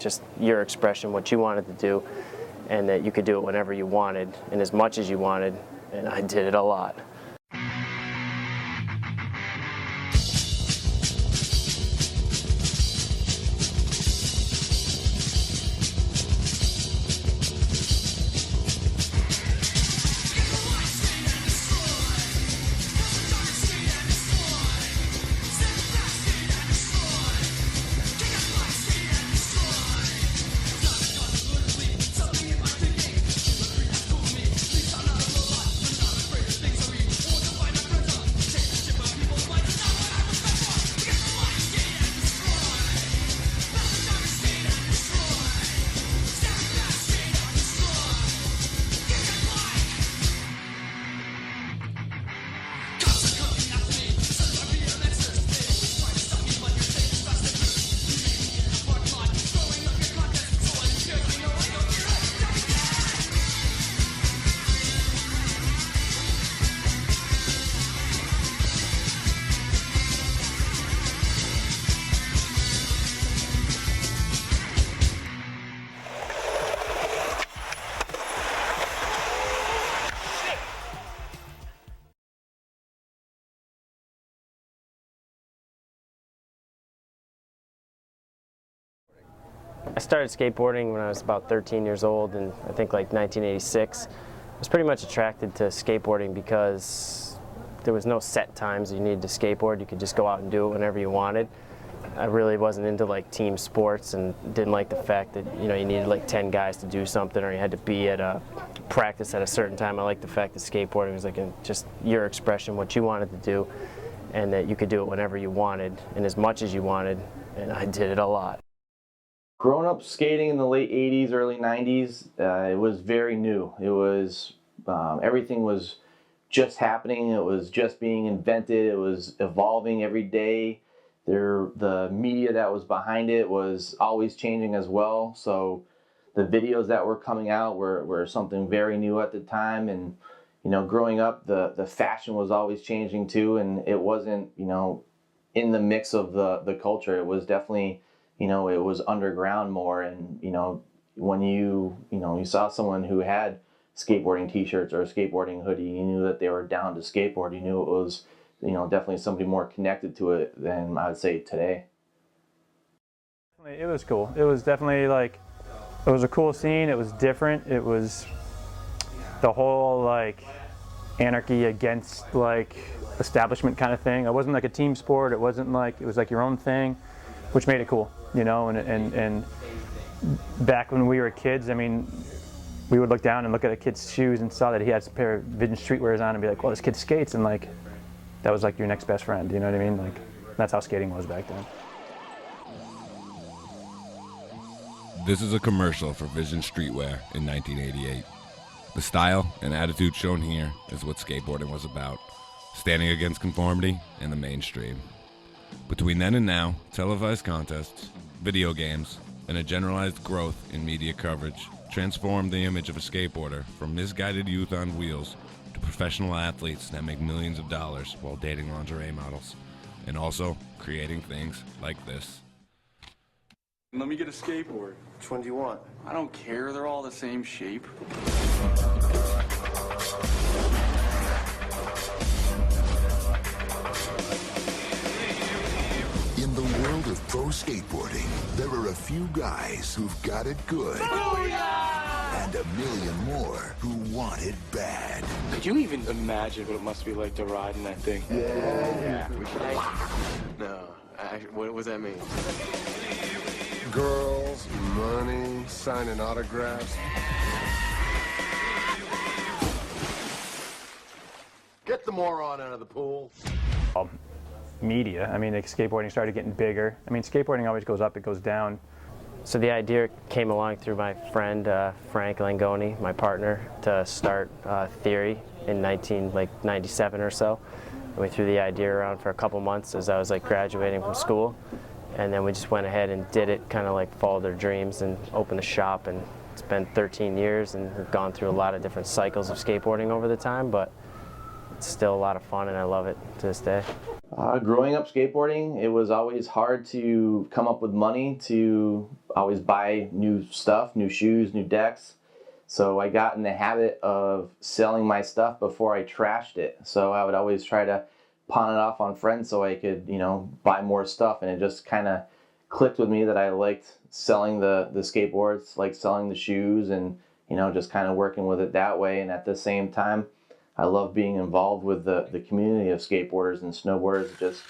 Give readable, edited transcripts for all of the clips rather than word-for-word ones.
just your expression, what you wanted to do, and that you could do it whenever you wanted and as much as you wanted, and I did it a lot. I started skateboarding when I was about 13 years old, and I think like 1986. I was pretty much attracted to skateboarding because there was no set times you needed to skateboard. You could just go out and do it whenever you wanted. I really wasn't into like team sports and didn't like the fact that you needed like 10 guys to do something, or you had to be at a practice at a certain time. I liked the fact that skateboarding was like just your expression, what you wanted to do, and that you could do it whenever you wanted and as much as you wanted, and I did it a lot. Growing up skating in the late 80s, early 90s, it was very new. It was, everything was just happening. It was just being invented. It was evolving every day. The media that was behind it was always changing as well. So the videos that were coming out were something very new at the time. And, growing up, the fashion was always changing too. And it wasn't, in the mix of the culture. It was definitely, it was underground more, and when you saw someone who had skateboarding t-shirts or a skateboarding hoodie, you knew that they were down to skateboard. You knew it was definitely somebody more connected to it than I would say today. It was cool. It was definitely like, it was a cool scene. It was different. It was the whole like anarchy against like establishment kind of thing. It wasn't like a team sport. It wasn't like, it was like your own thing, which made it cool. And back when we were kids, I mean, we would look down and look at a kid's shoes and saw that he had a pair of Vision Streetwears on and be like, well, this kid skates, and like, that was like your next best friend, you know what I mean? Like, that's how skating was back then. This is a commercial for Vision Streetwear in 1988. The style and attitude shown here is what skateboarding was about, standing against conformity and the mainstream. Between then and now, televised contests, video games, and a generalized growth in media coverage transformed the image of a skateboarder from misguided youth on wheels to professional athletes that make millions of dollars while dating lingerie models, and also creating things like this. Let me get a skateboard. Which one do you want? I don't care, they're all the same shape. In the world of pro skateboarding, there are a few guys who've got it good. Booyah! And a million more who want it bad. Could you even imagine what it must be like to ride in that thing? Yeah. No. What does that mean? Girls, money, signing autographs. Get the moron out of the pool. Media. I mean, like, skateboarding started getting bigger. I mean, skateboarding always goes up, it goes down. So the idea came along through my friend Frank Langoni, my partner, to start Theory in 1997 or so. And we threw the idea around for a couple months as I was like graduating from school, and then we just went ahead and did it, kind of like followed their dreams and opened a shop. And it's been 13 years, and we've gone through a lot of different cycles of skateboarding over the time, but it's still a lot of fun, and I love it to this day. Growing up skateboarding, it was always hard to come up with money to always buy new stuff, new shoes, new decks. So I got in the habit of selling my stuff before I trashed it. So I would always try to pawn it off on friends so I could, buy more stuff. And it just kind of clicked with me that I liked selling the skateboards, like selling the shoes, and just kind of working with it that way. And at the same time, I love being involved with the community of skateboarders and snowboarders, just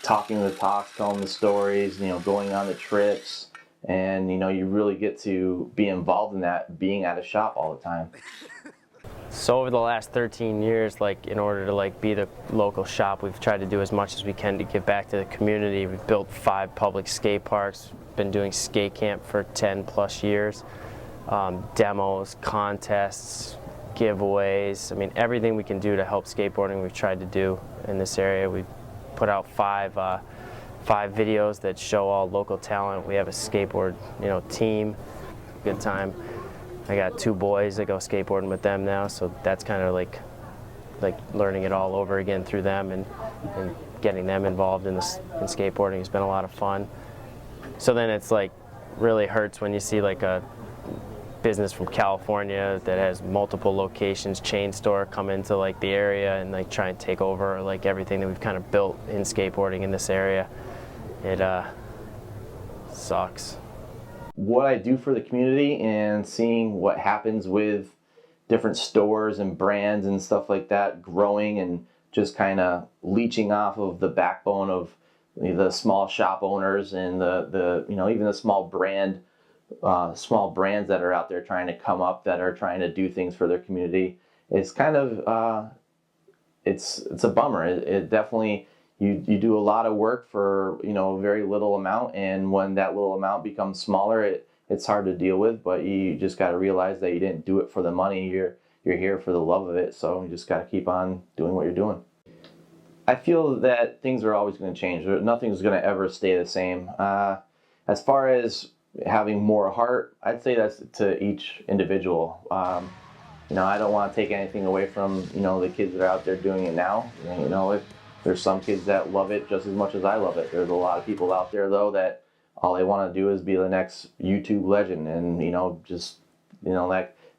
talking the talks, telling the stories, going on the trips, and you really get to be involved in that, being at a shop all the time. So over the last 13 years, like in order to like be the local shop, we've tried to do as much as we can to give back to the community. We've built 5 public skate parks, been doing skate camp for 10 plus years, demos, contests, giveaways. I mean, everything we can do to help skateboarding we've tried to do in this area. We've put out 5 videos that show all local talent. We have a skateboard team. Good time. I got 2 boys that go skateboarding with them now, so that's kind of like learning it all over again through them, and getting them involved in skateboarding has been a lot of fun. So then it's like really hurts when you see like a business from California that has multiple locations, chain store, come into like the area and like try and take over like everything that we've kind of built in skateboarding in this area. It sucks. What I do for the community and seeing what happens with different stores and brands and stuff like that growing and just kind of leeching off of the backbone of the small shop owners and the even the small brands that are out there trying to come up, that are trying to do things for their community. It's kind of it's a bummer. It definitely, you do a lot of work for a very little amount, and when that little amount becomes smaller, it's hard to deal with. But you just got to realize that you didn't do it for the money. You're here for the love of it. So you just got to keep on doing what you're doing. I feel that things are always going to change. Nothing's going to ever stay the same. As far as having more heart, I'd say that's to each individual. I don't want to take anything away from the kids that are out there doing it now. There's some kids that love it just as much as I love it. There's a lot of people out there though that all they want to do is be the next YouTube legend, and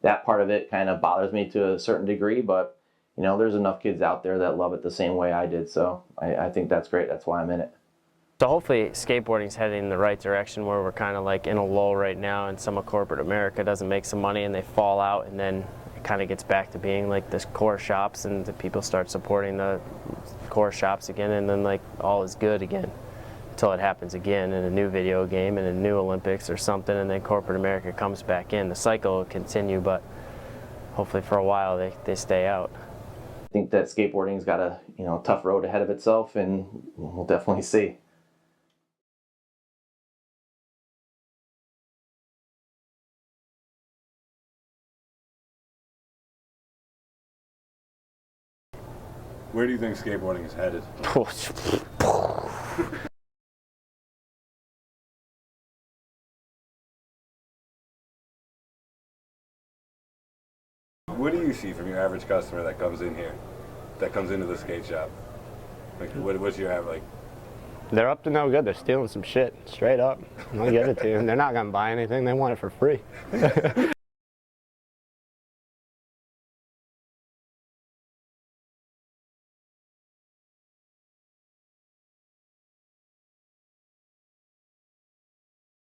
that part of it kind of bothers me to a certain degree. But there's enough kids out there that love it the same way I did, so I think that's great. That's why I'm in it. So hopefully skateboarding's heading in the right direction, where we're kind of like in a lull right now, and some of corporate America doesn't make some money and they fall out, and then it kind of gets back to being like this core shops, and the people start supporting the core shops again, and then like all is good again until it happens again in a new video game and a new Olympics or something, and then corporate America comes back in. The cycle will continue, but hopefully for a while they stay out. I think that skateboarding's got a tough road ahead of itself, and we'll definitely see. Where do you think skateboarding is headed? What do you see from your average customer that comes in here, that comes into the skate shop? Like, what's your average, like? They're up to no good. They're stealing some shit, straight up. I'll give it to you. They're not gonna buy anything. They want it for free.